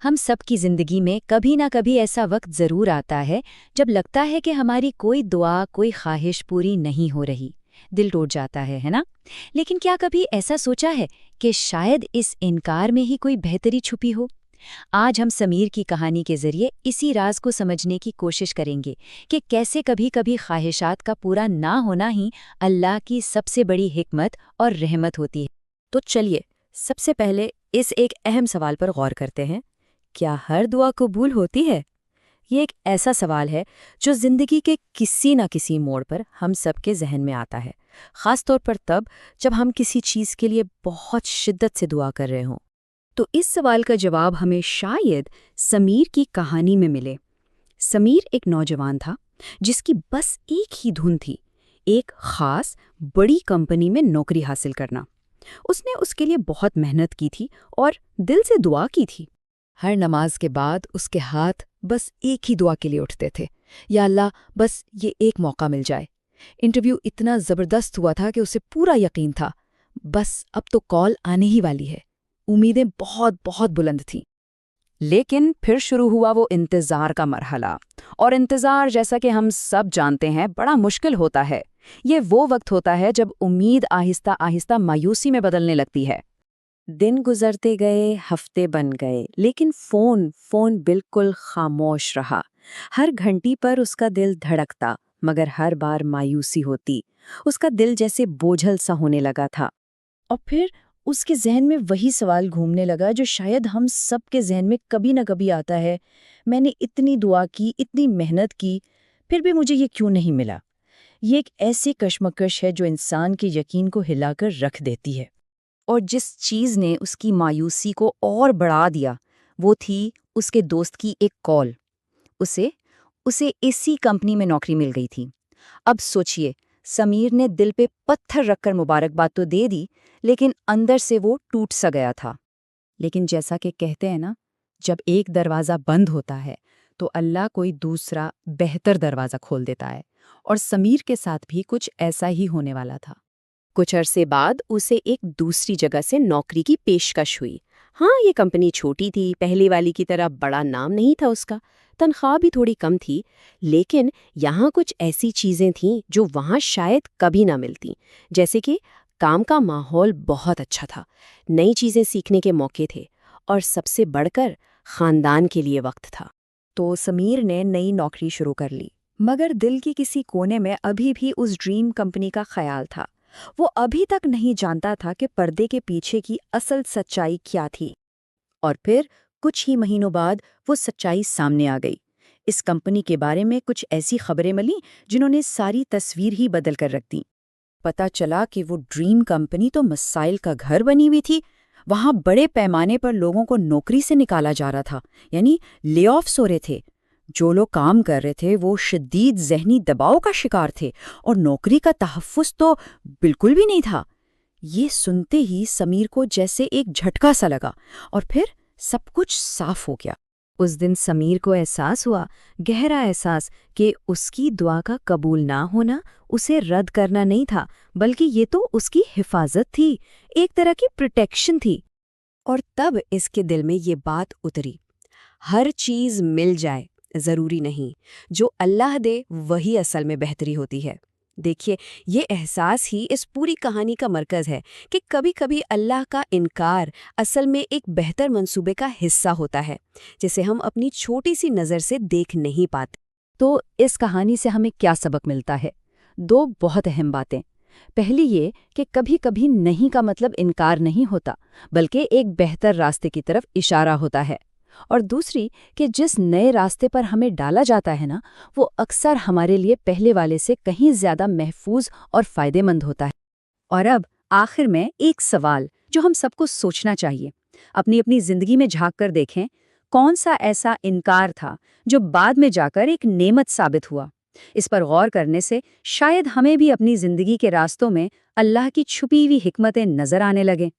ہم سب کی زندگی میں کبھی نہ کبھی ایسا وقت ضرور آتا ہے جب لگتا ہے کہ ہماری کوئی دعا کوئی خواہش پوری نہیں ہو رہی، دل ٹوٹ جاتا ہے نا؟ لیکن کیا کبھی ایسا سوچا ہے کہ شاید اس انکار میں ہی کوئی بہتری چھپی ہو؟ آج ہم سمیر کی کہانی کے ذریعے اسی راز کو سمجھنے کی کوشش کریں گے کہ کیسے کبھی کبھی خواہشات کا پورا نہ ہونا ہی اللہ کی سب سے بڑی حکمت اور رحمت ہوتی ہے۔ تو چلیے سب سے پہلے اس ایک اہم سوال پر غور کرتے ہیں، کیا ہر دعا قبول ہوتی ہے؟ یہ ایک ایسا سوال ہے جو زندگی کے کسی نہ کسی موڑ پر ہم سب کے ذہن میں آتا ہے، خاص طور پر تب جب ہم کسی چیز کے لیے بہت شدت سے دعا کر رہے ہوں۔ تو اس سوال کا جواب ہمیں شاید سمیر کی کہانی میں ملے۔ سمیر ایک نوجوان تھا جس کی بس ایک ہی دھن تھی، ایک خاص بڑی کمپنی میں نوکری حاصل کرنا۔ اس نے اس کے لیے بہت محنت کی تھی اور دل سے دعا کی تھی۔ ہر نماز کے بعد اس کے ہاتھ بس ایک ہی دعا کے لیے اٹھتے تھے، یا اللہ بس یہ ایک موقع مل جائے۔ انٹرویو اتنا زبردست ہوا تھا کہ اسے پورا یقین تھا بس اب تو کال آنے ہی والی ہے۔ امیدیں بہت بہت بلند تھیں۔ لیکن پھر شروع ہوا وہ انتظار کا مرحلہ، اور انتظار جیسا کہ ہم سب جانتے ہیں بڑا مشکل ہوتا ہے۔ یہ وہ وقت ہوتا ہے جب امید آہستہ آہستہ مایوسی میں بدلنے لگتی ہے۔ دن گزرتے گئے، ہفتے بن گئے، لیکن فون بالکل خاموش رہا۔ ہر گھنٹی پر اس کا دل دھڑکتا، مگر ہر بار مایوسی ہوتی۔ اس کا دل جیسے بوجھل سا ہونے لگا تھا۔ اور پھر اس کے ذہن میں وہی سوال گھومنے لگا جو شاید ہم سب کے ذہن میں کبھی نہ کبھی آتا ہے، میں نے اتنی دعا کی، اتنی محنت کی، پھر بھی مجھے یہ کیوں نہیں ملا؟ یہ ایک ایسی کشمکش ہے جو انسان کے یقین کو ہلا کر رکھ دیتی ہے۔ اور جس چیز نے اس کی مایوسی کو اور بڑھا دیا وہ تھی اس کے دوست کی ایک کال۔ اسے اسی کمپنی میں نوکری مل گئی تھی۔ اب سوچئے، سمیر نے دل پہ پتھر رکھ کر مبارکباد تو دے دی، لیکن اندر سے وہ ٹوٹ سا گیا تھا۔ لیکن جیسا کہ کہتے ہیں نا، جب ایک دروازہ بند ہوتا ہے تو اللہ کوئی دوسرا بہتر دروازہ کھول دیتا ہے، اور سمیر کے ساتھ بھی کچھ ایسا ہی ہونے والا تھا۔ کچھ عرصے بعد اسے ایک دوسری جگہ سے نوکری کی پیشکش ہوئی۔ ہاں، یہ کمپنی چھوٹی تھی، پہلی والی کی طرح بڑا نام نہیں تھا اس کا، تنخواہ بھی تھوڑی کم تھی، لیکن یہاں کچھ ایسی چیزیں تھیں جو وہاں شاید کبھی نہ ملتیں، جیسے کہ کام کا ماحول بہت اچھا تھا، نئی چیزیں سیکھنے کے موقع تھے، اور سب سے بڑھ کر خاندان کے لیے وقت تھا۔ تو سمیر نے نئی نوکری شروع کر لی، مگر دل کی کسی کونے میں ابھی بھی اس ڈریم کمپنی کا خیال تھا۔ وہ ابھی تک نہیں جانتا تھا کہ پردے کے پیچھے کی اصل سچائی کیا تھی۔ اور پھر کچھ ہی مہینوں بعد وہ سچائی سامنے آ گئی۔ اس کمپنی کے بارے میں کچھ ایسی خبریں ملیں جنہوں نے ساری تصویر ہی بدل کر رکھ دی۔ پتہ چلا کہ وہ ڈریم کمپنی تو مسائل کا گھر بنی ہوئی تھی۔ وہاں بڑے پیمانے پر لوگوں کو نوکری سے نکالا جا رہا تھا، یعنی لے آفس ہو رہے تھے۔ جو لوگ کام کر رہے تھے وہ شدید ذہنی دباؤ کا شکار تھے، اور نوکری کا تحفظ تو بالکل بھی نہیں تھا۔ یہ سنتے ہی سمیر کو جیسے ایک جھٹکا سا لگا، اور پھر سب کچھ صاف ہو گیا۔ اس دن سمیر کو احساس ہوا، گہرا احساس، کہ اس کی دعا کا قبول نہ ہونا اسے رد کرنا نہیں تھا، بلکہ یہ تو اس کی حفاظت تھی، ایک طرح کی پروٹیکشن تھی۔ اور تب اس کے دل میں یہ بات اتری، ہر چیز مل جائے ضروری نہیں، جو اللہ دے وہی اصل میں بہتری ہوتی ہے۔ دیکھیے، یہ احساس ہی اس پوری کہانی کا مرکز ہے کہ کبھی کبھی اللہ کا انکار اصل میں ایک بہتر منصوبے کا حصہ ہوتا ہے، جسے ہم اپنی چھوٹی سی نظر سے دیکھ نہیں پاتے۔ تو اس کہانی سے ہمیں کیا سبق ملتا ہے؟ دو بہت اہم باتیں۔ پہلی یہ کہ کبھی کبھی نہیں کا مطلب انکار نہیں ہوتا، بلکہ ایک بہتر راستے کی طرف اشارہ ہوتا ہے۔ اور دوسری کہ جس نئے راستے پر ہمیں ڈالا جاتا ہے نا، وہ اکثر ہمارے لیے پہلے والے سے کہیں زیادہ محفوظ اور فائدہ مند ہوتا ہے۔ اور اب آخر میں ایک سوال جو ہم سب کو سوچنا چاہیے، اپنی زندگی میں جھانک کر دیکھیں، کون سا ایسا انکار تھا جو بعد میں جا کر ایک نعمت ثابت ہوا؟ اس پر غور کرنے سے شاید ہمیں بھی اپنی زندگی کے راستوں میں اللہ کی چھپی ہوئی حکمتیں نظر آنے لگیں۔